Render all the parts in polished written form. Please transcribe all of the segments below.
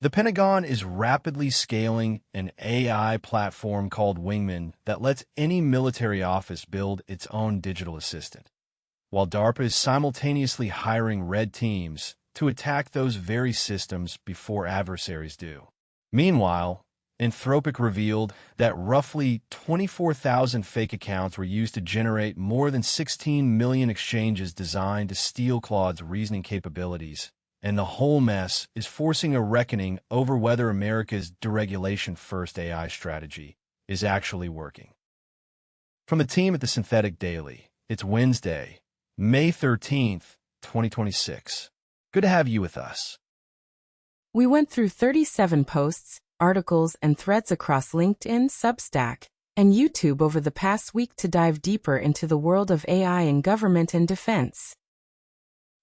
The Pentagon is rapidly scaling an AI platform called Wingman that lets any military office build its own digital assistant, while DARPA is simultaneously hiring red teams to attack those very systems before adversaries do. Meanwhile, Anthropic revealed that roughly 24,000 fake accounts were used to generate more than 16 million exchanges designed to steal Claude's reasoning capabilities. And the whole mess is forcing a reckoning over whether America's deregulation-first AI strategy is actually working. From the team at the Synthetic Daily, it's Wednesday, May 13th, 2026. Good to have you with us. We went through 37 posts, articles, and threads across LinkedIn, Substack, and YouTube over the past week to dive deeper into the world of AI in government and defense.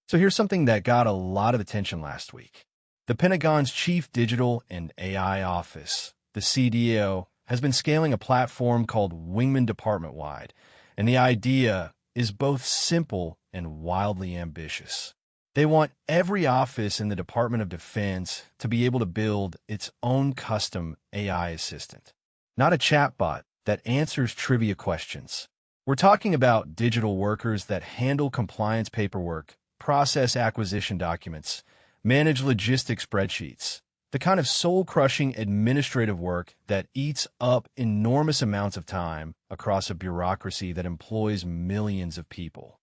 So here's something that got a lot of attention last week. The Pentagon's Chief Digital and AI Office, the CDAO, has been scaling a platform called Wingman department-wide, and the idea is both simple and wildly ambitious. They want every office in the Department of Defense to be able to build its own custom AI assistant, not a chatbot that answers trivia questions. We're talking about digital workers that handle compliance paperwork, process acquisition documents, manage logistic spreadsheets, the kind of soul-crushing administrative work that eats up enormous amounts of time across a bureaucracy that employs millions of people.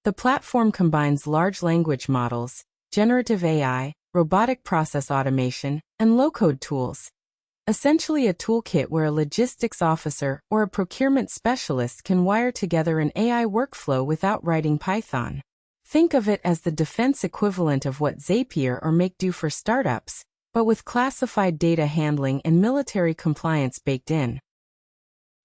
The platform combines large language models, generative AI, robotic process automation, and low-code tools. Essentially a toolkit where a logistics officer or a procurement specialist can wire together an AI workflow without writing Python. Think of it as the defense equivalent of what Zapier or Make do for startups, but with classified data handling and military compliance baked in.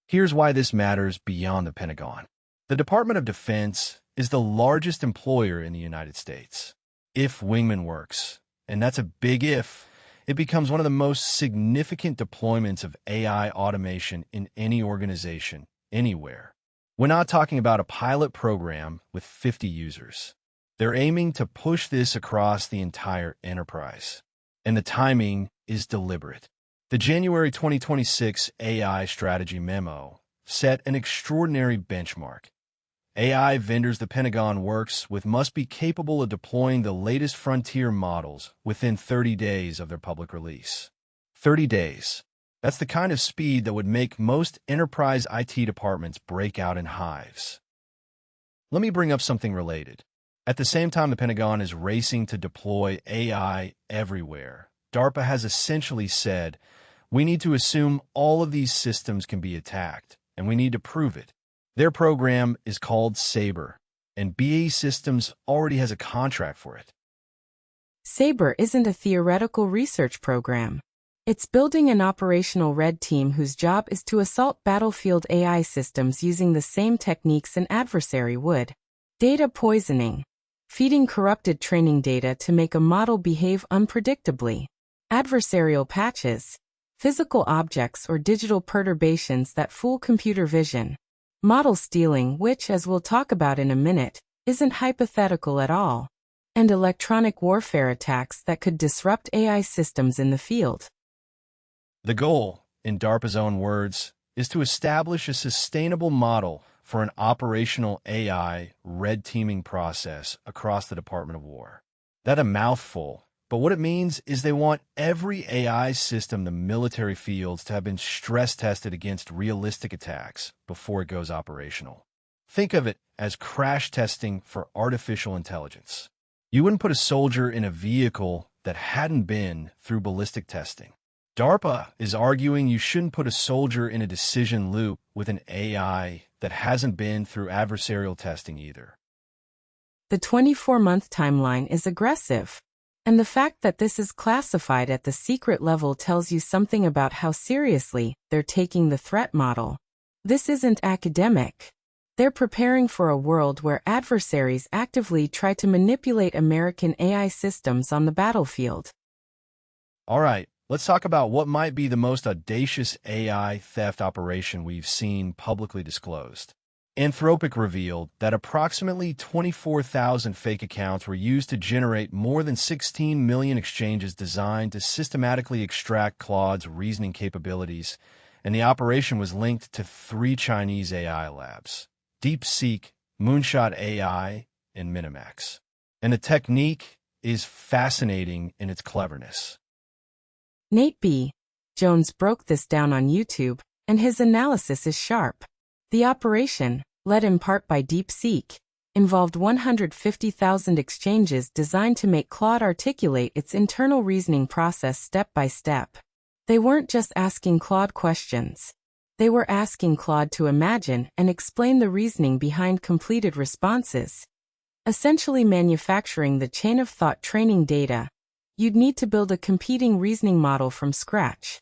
Here's why this matters beyond the Pentagon. The Department of Defense is the largest employer in the United States. If Wingman works, and that's a big if, it becomes one of the most significant deployments of AI automation in any organization, anywhere. We're not talking about a pilot program with 50 users. They're aiming to push this across the entire enterprise. And the timing is deliberate. The January 2026 AI strategy memo set an extraordinary benchmark. AI vendors the Pentagon works with must be capable of deploying the latest frontier models within 30 days of their public release. 30 days. That's the kind of speed that would make most enterprise IT departments break out in hives. Let me bring up something related. At the same time the Pentagon is racing to deploy AI everywhere, DARPA has essentially said, we need to assume all of these systems can be attacked, and we need to prove it. Their program is called SABER, and BAE Systems already has a contract for it. SABER isn't a theoretical research program. It's building an operational red team whose job is to assault battlefield AI systems using the same techniques an adversary would. Data poisoning. Feeding corrupted training data to make a model behave unpredictably. Adversarial patches. Physical objects or digital perturbations that fool computer vision. Model stealing, which, as we'll talk about in a minute, isn't hypothetical at all. And electronic warfare attacks that could disrupt AI systems in the field. The goal, in DARPA's own words, is to establish a sustainable model for an operational AI red teaming process across the Department of War. That's a mouthful, but what it means is they want every AI system the military fields to have been stress-tested against realistic attacks before it goes operational. Think of it as crash testing for artificial intelligence. You wouldn't put a soldier in a vehicle that hadn't been through ballistic testing. DARPA is arguing you shouldn't put a soldier in a decision loop with an AI that hasn't been through adversarial testing either. The 24-month timeline is aggressive, and the fact that this is classified at the secret level tells you something about how seriously they're taking the threat model. This isn't academic. They're preparing for a world where adversaries actively try to manipulate American AI systems on the battlefield. All right. Let's talk about what might be the most audacious AI theft operation we've seen publicly disclosed. Anthropic revealed that approximately 24,000 fake accounts were used to generate more than 16 million exchanges designed to systematically extract Claude's reasoning capabilities, and the operation was linked to 3 Chinese AI labs: DeepSeek, Moonshot AI, and MiniMax. And the technique is fascinating in its cleverness. Nate B. Jones broke this down on YouTube, and his analysis is sharp. The operation, led in part by DeepSeek, involved 150,000 exchanges designed to make Claude articulate its internal reasoning process step by step. They weren't just asking Claude questions. They were asking Claude to imagine and explain the reasoning behind completed responses, essentially manufacturing the chain of thought training data. You'd need to build a competing reasoning model from scratch.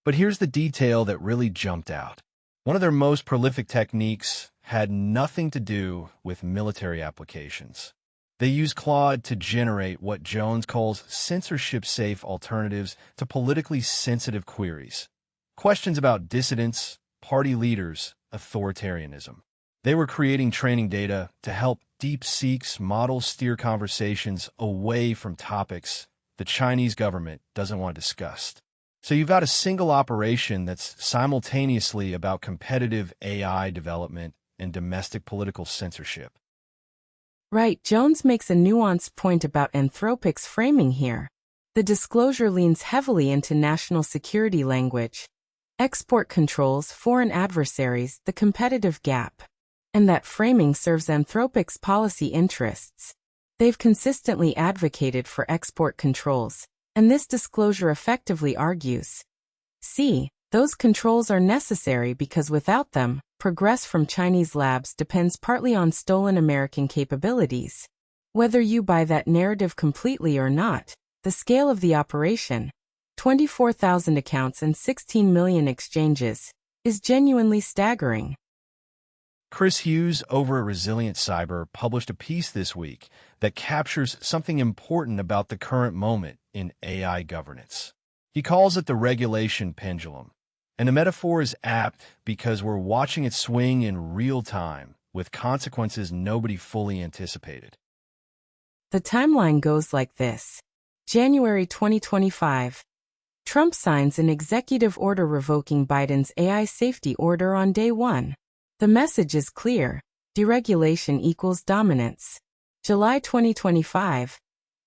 But here's the detail that really jumped out. One of their most prolific techniques had nothing to do with military applications. They use Claude to generate what Jones calls censorship-safe alternatives to politically sensitive queries. Questions about dissidents, party leaders, authoritarianism. They were creating training data to help DeepSeek's model steer conversations away from topics the Chinese government doesn't want discussed. So you've got a single operation that's simultaneously about competitive AI development and domestic political censorship. Right, Jones makes a nuanced point about Anthropic's framing here. The disclosure leans heavily into national security language, export controls, foreign adversaries, the competitive gap. And that framing serves Anthropic's policy interests. They've consistently advocated for export controls, and this disclosure effectively argues, see, those controls are necessary because without them, progress from Chinese labs depends partly on stolen American capabilities. Whether you buy that narrative completely or not, the scale of the operation, 24,000 accounts and 16 million exchanges, is genuinely staggering. Chris Hughes over at Resilient Cyber published a piece this week that captures something important about the current moment in AI governance. He calls it the regulation pendulum. And the metaphor is apt because we're watching it swing in real time with consequences nobody fully anticipated. The timeline goes like this. January 2025. Trump signs an executive order revoking Biden's AI safety order on day 1. The message is clear. Deregulation equals dominance. July 2025.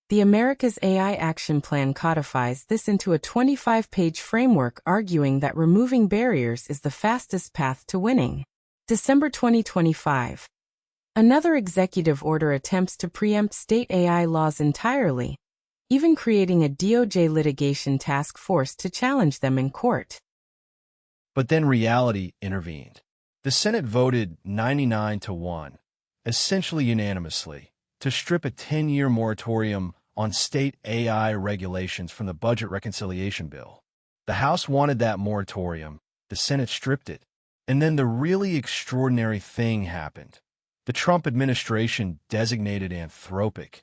The America's AI Action Plan codifies this into a 25-page framework arguing that removing barriers is the fastest path to winning. December 2025. Another executive order attempts to preempt state AI laws entirely, even creating a DOJ litigation task force to challenge them in court. But then reality intervened. The Senate voted 99-1, essentially unanimously, to strip a 10-year moratorium on state AI regulations from the budget reconciliation bill. The House wanted that moratorium, the Senate stripped it, and then the really extraordinary thing happened. The Trump administration designated Anthropic,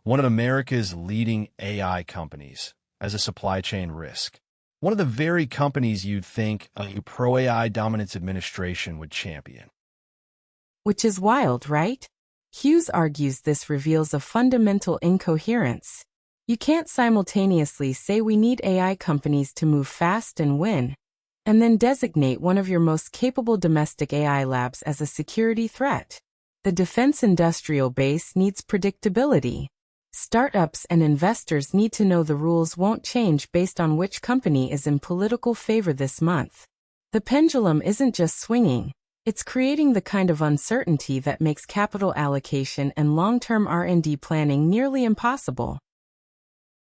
one of America's leading AI companies, as a supply chain risk. One of the very companies you'd think a pro-AI dominance administration would champion. Which is wild, right? Hughes argues this reveals a fundamental incoherence. You can't simultaneously say we need AI companies to move fast and win, and then designate one of your most capable domestic AI labs as a security threat. The defense industrial base needs predictability. Startups and investors need to know the rules won't change based on which company is in political favor this month. The pendulum isn't just swinging, it's creating the kind of uncertainty that makes capital allocation and long-term R&D planning nearly impossible.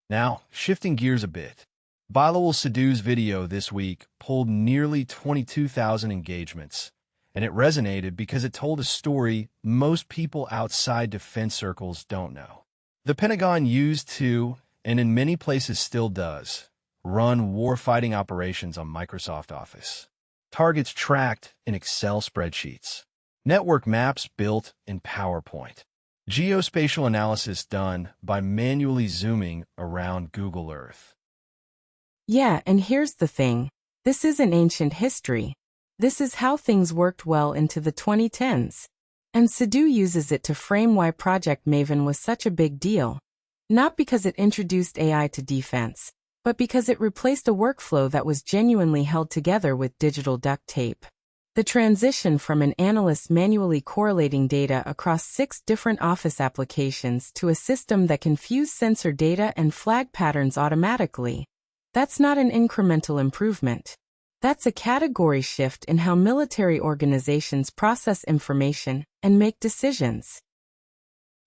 Now, shifting gears a bit, Bilawal Sidhu's video this week pulled nearly 22,000 engagements, and it resonated because it told a story most people outside defense circles don't know. The Pentagon used to, and in many places still does, run warfighting operations on Microsoft Office. Targets tracked in Excel spreadsheets. Network maps built in PowerPoint. Geospatial analysis done by manually zooming around Google Earth. Yeah, and here's the thing. This isn't ancient history. This is how things worked well into the 2010s. And CDAO uses it to frame why Project Maven was such a big deal. Not because it introduced AI to defense, but because it replaced a workflow that was genuinely held together with digital duct tape. The transition from an analyst manually correlating data across 6 different Office applications to a system that can fuse sensor data and flag patterns automatically. That's not an incremental improvement. That's a category shift in how military organizations process information and make decisions.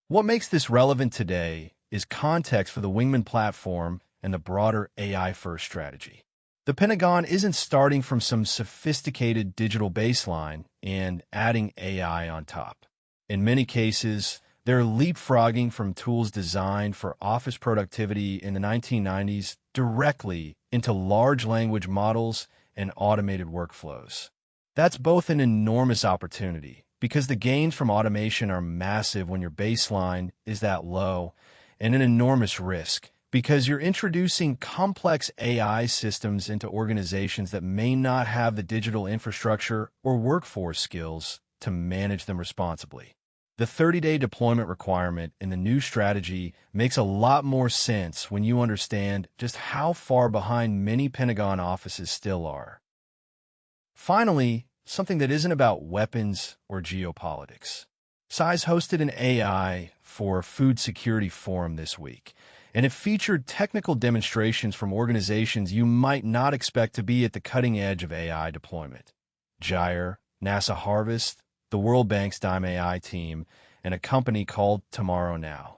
What makes this relevant today is context for the Wingman platform and the broader AI-first strategy. The Pentagon isn't starting from some sophisticated digital baseline and adding AI on top. In many cases, they're leapfrogging from tools designed for office productivity in the 1990s directly into large language models and automated workflows. That's both an enormous opportunity, because the gains from automation are massive when your baseline is that low, and an enormous risk, because you're introducing complex AI systems into organizations that may not have the digital infrastructure or workforce skills to manage them responsibly. The 30-day deployment requirement in the new strategy makes a lot more sense when you understand just how far behind many Pentagon offices still are. Finally, something that isn't about weapons or geopolitics. SAIS hosted an AI for Food Security Forum this week, and it featured technical demonstrations from organizations you might not expect to be at the cutting edge of AI deployment. Gyre, NASA Harvest, the World Bank's DARPA AI team, and a company called Tomorrow Now.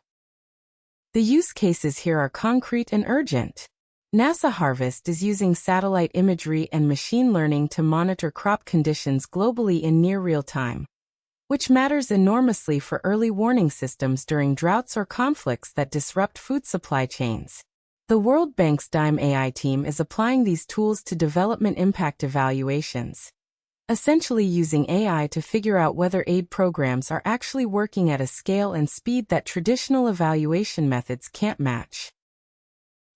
The use cases here are concrete and urgent. NASA Harvest is using satellite imagery and machine learning to monitor crop conditions globally in near real time, which matters enormously for early warning systems during droughts or conflicts that disrupt food supply chains. The World Bank's DARPA AI team is applying these tools to development impact evaluations, essentially using AI to figure out whether aid programs are actually working at a scale and speed that traditional evaluation methods can't match.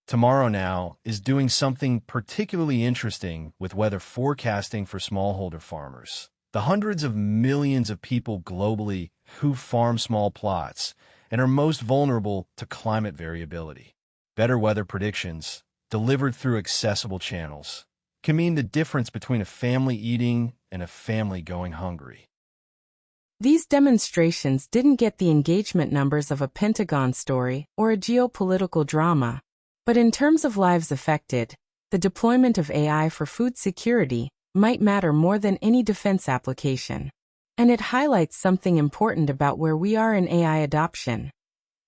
Tomorrow Now is doing something particularly interesting with weather forecasting for smallholder farmers, the hundreds of millions of people globally who farm small plots and are most vulnerable to climate variability. Better weather predictions, delivered through accessible channels, can mean the difference between a family eating and a family going hungry. These demonstrations didn't get the engagement numbers of a Pentagon story or a geopolitical drama, but in terms of lives affected, the deployment of AI for food security might matter more than any defense application. And it highlights something important about where we are in AI adoption.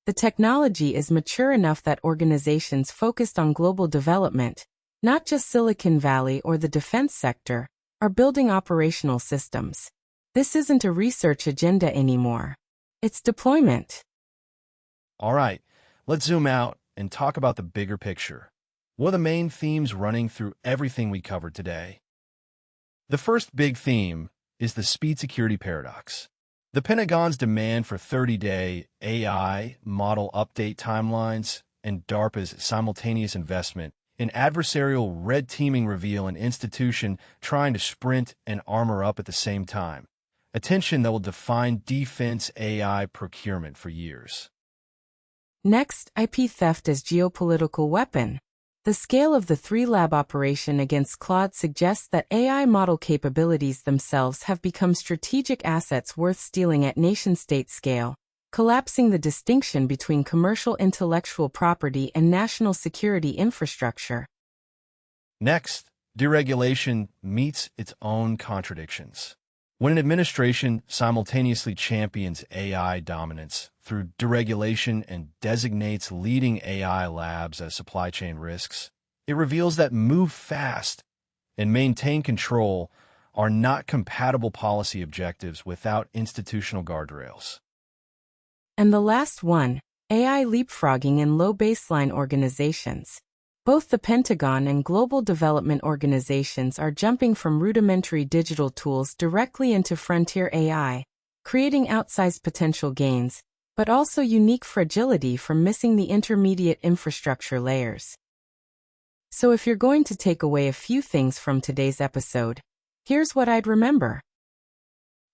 The technology is mature enough that organizations focused on global development, not just Silicon Valley or the defense sector, are building operational systems. This isn't a research agenda anymore. It's deployment. All right, let's zoom out and talk about the bigger picture. What are the main themes running through everything we covered today? The first big theme is the speed security paradox. The Pentagon's demand for 30-day AI model update timelines and DARPA's simultaneous investment in adversarial red teaming reveal an institution trying to sprint and armor up at the same time, a tension that will define defense AI procurement for years. Next, IP theft as geopolitical weapon. The scale of the 3-lab operation against Claude suggests that AI model capabilities themselves have become strategic assets worth stealing at nation-state scale, collapsing the distinction between commercial intellectual property and national security infrastructure. Next, deregulation meets its own contradictions. When an administration simultaneously champions AI dominance through deregulation and designates leading AI labs as supply chain risks, it reveals that move fast and maintain control are not compatible policy objectives without institutional guardrails. And the last one, AI leapfrogging in low baseline organizations. Both the Pentagon and global development organizations are jumping from rudimentary digital tools directly into frontier AI, creating outsized potential gains, but also unique fragility from missing the intermediate infrastructure layers. So if you're going to take away a few things from today's episode, Here's what I'd remember.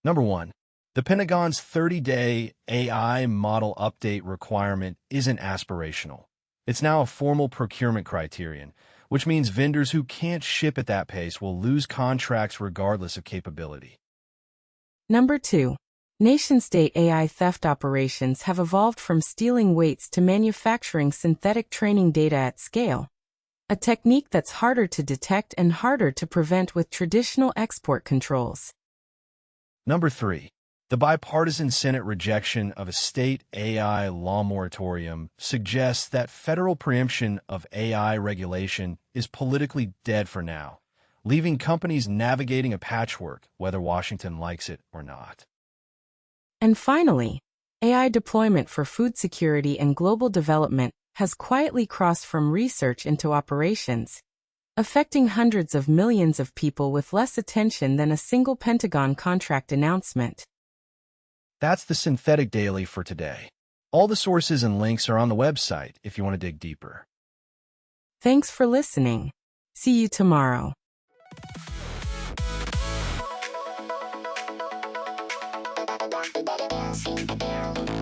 Number 1. The Pentagon's 30-day AI model update requirement isn't aspirational. It's now a formal procurement criterion, which means vendors who can't ship at that pace will lose contracts regardless of capability. Number 2. Nation-state AI theft operations have evolved from stealing weights to manufacturing synthetic training data at scale, a technique that's harder to detect and harder to prevent with traditional export controls. Number 3. The bipartisan Senate rejection of a state AI law moratorium suggests that federal preemption of AI regulation is politically dead for now, leaving companies navigating a patchwork, whether Washington likes it or not. And finally, AI deployment for food security and global development has quietly crossed from research into operations, affecting hundreds of millions of people with less attention than a single Pentagon contract announcement. That's the Synthetic Daily for today. All the sources and links are on the website if you want to dig deeper. Thanks for listening. See you tomorrow. CDAO